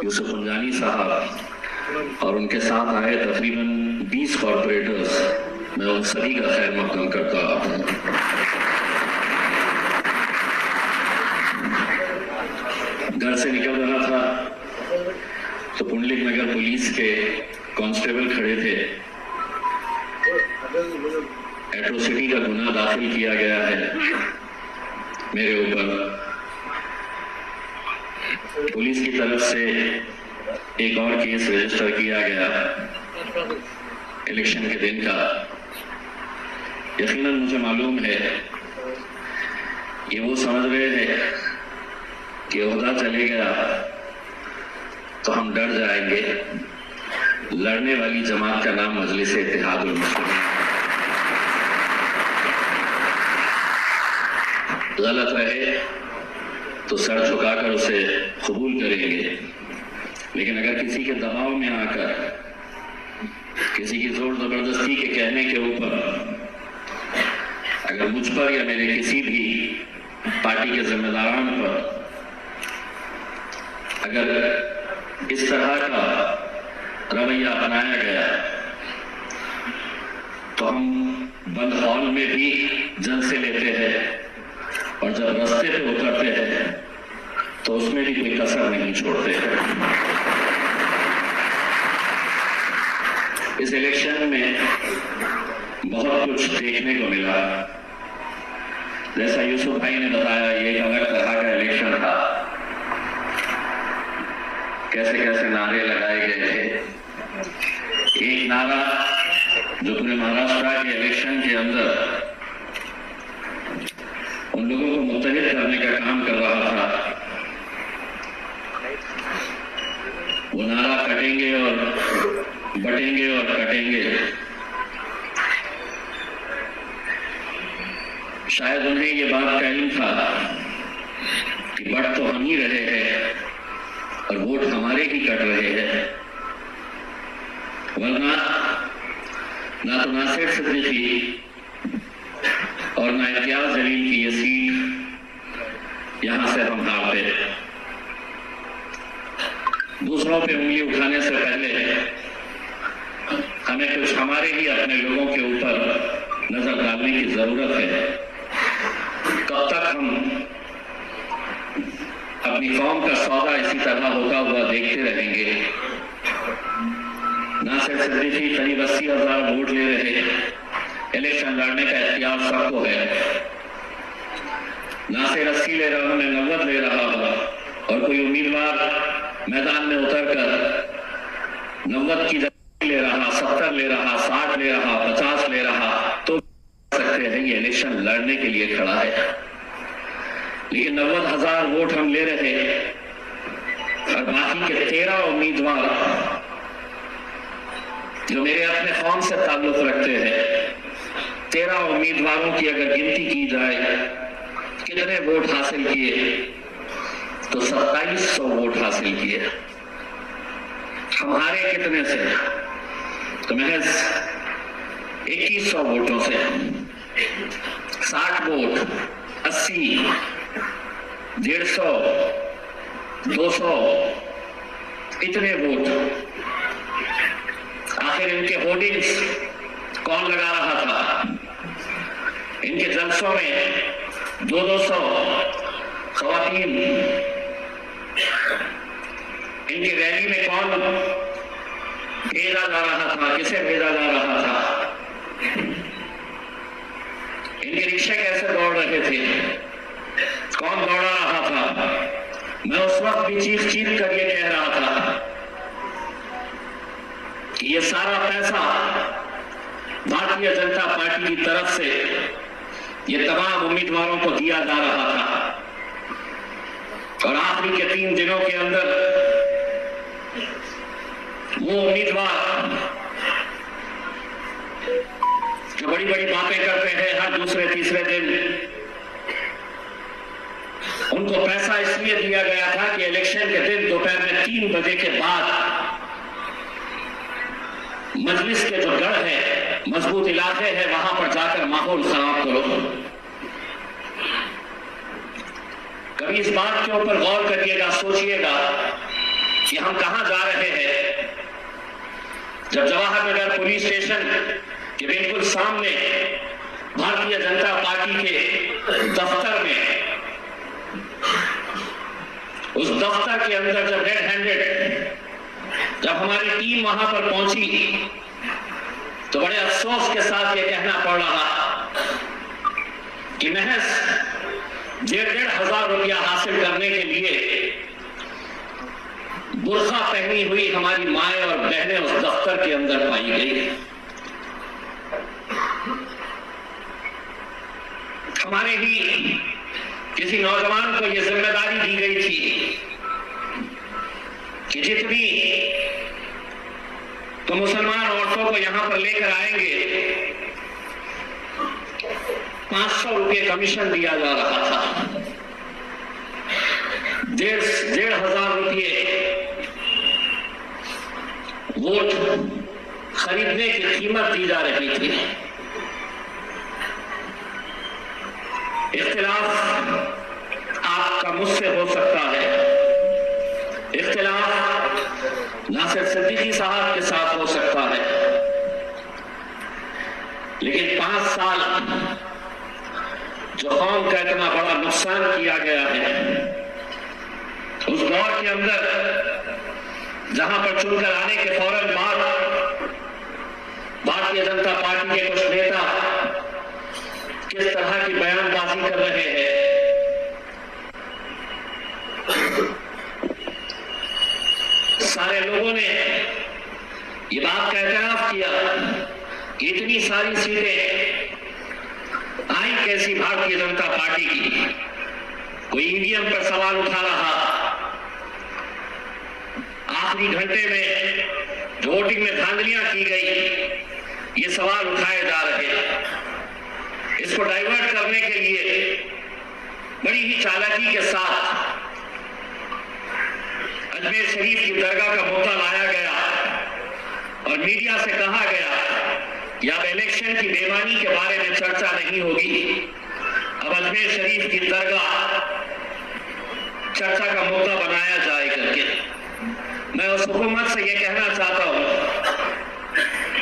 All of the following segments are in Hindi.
यूसुफ पंजानी साहब और उनके साथ आए तकरीबन 20 कॉरपोरेटर्स, मैं उन सभी का खैर मकदम करता हूँ। घर से निकल रहा था तो पुंडलिक नगर पुलिस के कांस्टेबल खड़े थे। एट्रोसिटी का गुनाह दाखिल किया गया है मेरे ऊपर। पुलिस की तरफ से एक और केस रजिस्टर किया गया इलेक्शन के दिन का। यकीनन मुझे मालूम है कि वो समझ रहे हैं कि ओहदा चले गया तो हम डर जाएंगे। लड़ने वाली जमात का नाम मजलिस इत्तेहादुल मुस्लिमीन। गलत रहे तो सर झुकाकर उसे कबूल करेंगे, लेकिन अगर किसी के दबाव में आकर, किसी की जोर जबरदस्ती के कहने के ऊपर अगर मुझ पर या मेरे किसी भी पार्टी के जिम्मेदारान पर अगर इस तरह का रवैया अपनाया गया तो हम बंद हॉल में भी जलसे लेते हैं और जब रास्ते पे उतरते हैं तो उसमें भी कोई कसर नहीं छोड़ते हैं। इस इलेक्शन में बहुत कुछ देखने को मिला। जैसा यूसुफ भाई ने बताया, ये एक अलग तरह का इलेक्शन था। कैसे कैसे नारे लगाए गए थे। एक नारा जो पूरे महाराष्ट्र के इलेक्शन के अंदर उन लोगों को मुत्तहिद करने का काम कर रहा था, वो नारा कटेंगे और बटेंगे और कटेंगे। शायद उन्हें ये बात का इल्म था कि बट तो हम ही रहे हैं और वोट हमारे ही कट रहे हैं, वरना ना तो नासिर सिद्दीकी और ना इम्तियाज जलील की ये सीट यहां से हम हारते। दूसरों पे उंगली उठाने से पहले हमें कुछ हमारे ही अपने लोगों के ऊपर नजर डालने की जरूरत है। कब तक हम अपनी कौम का सौदा इसी तरह होता हुआ देखते रहेंगे। नासिर सिद्दीकी करीब 80,000 वोट ले रहे, इलेक्शन लड़ने का इख्तियार सबको है। नासिर 80 ले रहा, मैं 90 ले रहा और कोई उम्मीदवार मैदान में उतरकर 90 की जगह ले रहा, 70 ले रहा, 60 ले रहा, 50 ले रहा, तो सकते हैं ये इलेक्शन लड़ने के लिए खड़ा है। लेकिन 90,000 वोट हम ले रहे और बाकी के 13 उम्मीदवार जो मेरे अपने कौम से ताल्लुक रखते हैं, 13 उम्मीदवारों की अगर गिनती की जाए कितने वोट हासिल किए तो 2700 वोट हासिल किए। हमारे कितने से? तो महज 2100 वोटों से। 60 वोट, 80, 150, 200 इतने वोट। आखिर इनके होर्डिंग्स कौन लगा रहा था? इनके जलसों में 200 खवातीन, इनकी रैली में कौन भेजा जा रहा था, किसे भेजा जा रहा था? इनके रिक्शे कैसे दौड़ रहे थे, कौन दौड़ा रहा था? मैं उस वक्त भी चीख कर ये कह रहा था कि ये सारा पैसा भारतीय जनता पार्टी की तरफ से ये तमाम उम्मीदवारों को दिया जा रहा था और आखिरी के 3 दिनों के अंदर वो उम्मीदवार जो बड़ी बड़ी बातें करते हैं हर दूसरे तीसरे दिन, उनको पैसा इसलिए दिया गया था कि इलेक्शन के दिन दोपहर में 3 बजे के बाद मजलिस के जो गढ़ है, मजबूत इलाके हैं, वहां पर जाकर माहौल खराब करो। कभी इस बात के ऊपर गौर करिएगा, सोचिएगा कि हम कहां जा रहे हैं, जब जवाहर नगर पुलिस स्टेशन के बिल्कुल सामने भारतीय जनता पार्टी के दफ्तर में, उस दफ्तर के अंदर जब रेड हैंडेड जब हमारी टीम वहां पर पहुंची तो बड़े अफसोस के साथ ये कहना पड़ रहा कि महज 1,500 रुपया हासिल करने के लिए बुर्खा पहनी हुई हमारी माएं और बहनें उस दफ्तर के अंदर पाई गई। हमारे ही किसी नौजवान को यह जिम्मेदारी दी गई थी कि जितनी तो मुसलमान औरतों को यहां पर लेकर आएंगे 500 रुपये कमीशन दिया जा रहा था। 1,500 रुपये वोट खरीदने की कीमत दी जा रही थी। इख्तिलाफ आपका मुझसे हो सकता है, इख्तिलाफ नासिर सिद्दीकी साहब के साथ हो सकता है, लेकिन 5 साल जो कौम का इतना बड़ा नुकसान किया गया है, उस दौर के अंदर जहां पर चुनकर आने के फौरन बाद भारतीय जनता पार्टी के कुछ नेता किस तरह की बयानबाजी कर रहे हैं, सारे लोगों ने ये बात का एतराफ किया कि इतनी सारी सीटें आई कैसी भारतीय जनता पार्टी की। कोई ईवीएम पर सवाल उठा रहा, आखिरी घंटे में जो वोटिंग में धांधलियां की गई, ये सवाल उठाए जा रहे। इसको डाइवर्ट करने के लिए बड़ी ही चालाकी के साथ अजमेर शरीफ की दरगाह का मुद्दा लाया गया और मीडिया से कहा गया कि अब इलेक्शन की बेईमानी के बारे में चर्चा नहीं होगी, अब अजमेर शरीफ की दरगाह चर्चा का मुद्दा बनाया जाए करके। मैं उस हुकूमत से यह कहना चाहता हूं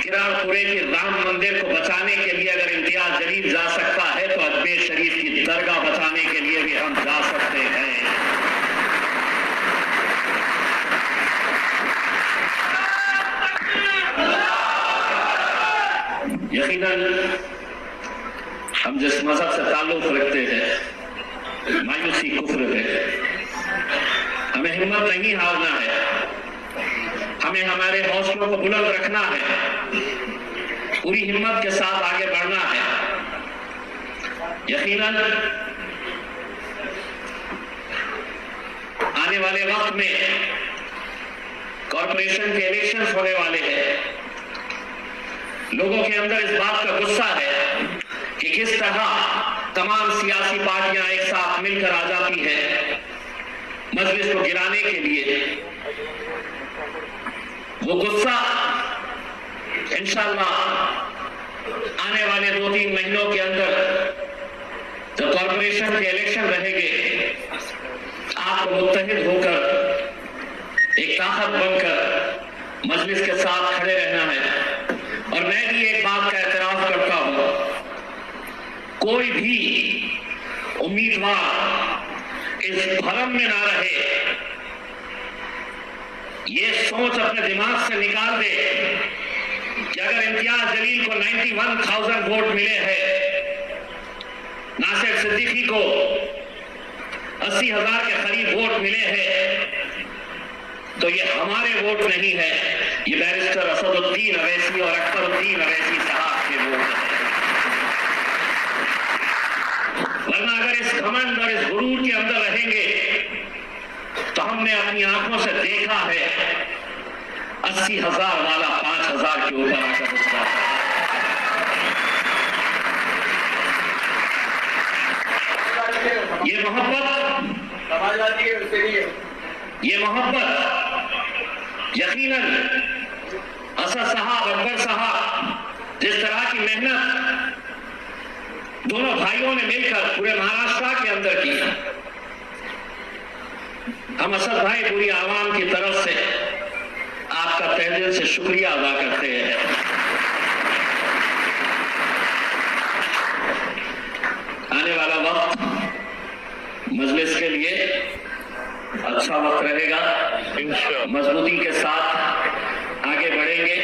कि रामपुरे के राम मंदिर को बचाने के लिए अगर इम्तियाज जलील जा सकता है तो अजमेर शरीफ की दरगाह बचाने के लिए भी हम जा सकते हैं। यकीनन हम जिस मजहब से ताल्लुक रखते हैं, मायूसी कुफ्र है। हमें हिम्मत नहीं हारना है, हमें हमारे हौसलों को बुलंद रखना है, पूरी हिम्मत के साथ आगे बढ़ना है। यकीनन आने वाले वक्त में कॉरपोरेशन के इलेक्शंस होने वाले हैं। लोगों के अंदर इस बात का गुस्सा है कि किस तरह तमाम सियासी पार्टियां एक साथ मिलकर आ जाती हैं मजलिस को गिराने के लिए। वो गुस्सा इंशाअल्लाह आने वाले 2-3 महीनों के अंदर जब कॉरपोरेशन के इलेक्शन रहेंगे, आपको मुत्तहिद होकर एक ताकत बनकर मजलिस के साथ खड़े रहना है। और मैं भी एक बात का एतराफ करता हूं, कोई भी उम्मीदवार इस भरम में ना रहे, ये सोच अपने दिमाग से निकाल दे कि अगर इम्तियाज जलील को 91,000 वोट मिले हैं, नासिर सिद्दीकी को 80,000 के करीब वोट मिले हैं, तो ये हमारे वोट नहीं है, ये बैरिस्टर असदुद्दीन अवैसी और अकबरुद्दीन अवैसी साहब के वोट हैं। वरना अगर इस घमंड और इस गुरूर के अंदर रहेंगे तो हमने अपनी आंखों से देखा है 80,000 वाला 5,000 के ऊपर आकर रुकता है। ये मोहब्बत समाजवादी है, उससे नहीं है। ये मोहब्बत यकीनन असद साहब, अकबर साहब, जिस तरह की मेहनत दोनों भाइयों ने मिलकर पूरे महाराष्ट्र के अंदर की, हम असद भाई पूरी आवाम की तरफ से आपका तहे दिल से शुक्रिया अदा करते हैं। आने वाला वक्त मजलिस के लिए अच्छा वक्त रहेगा, मजबूती के साथ आगे बढ़ेंगे।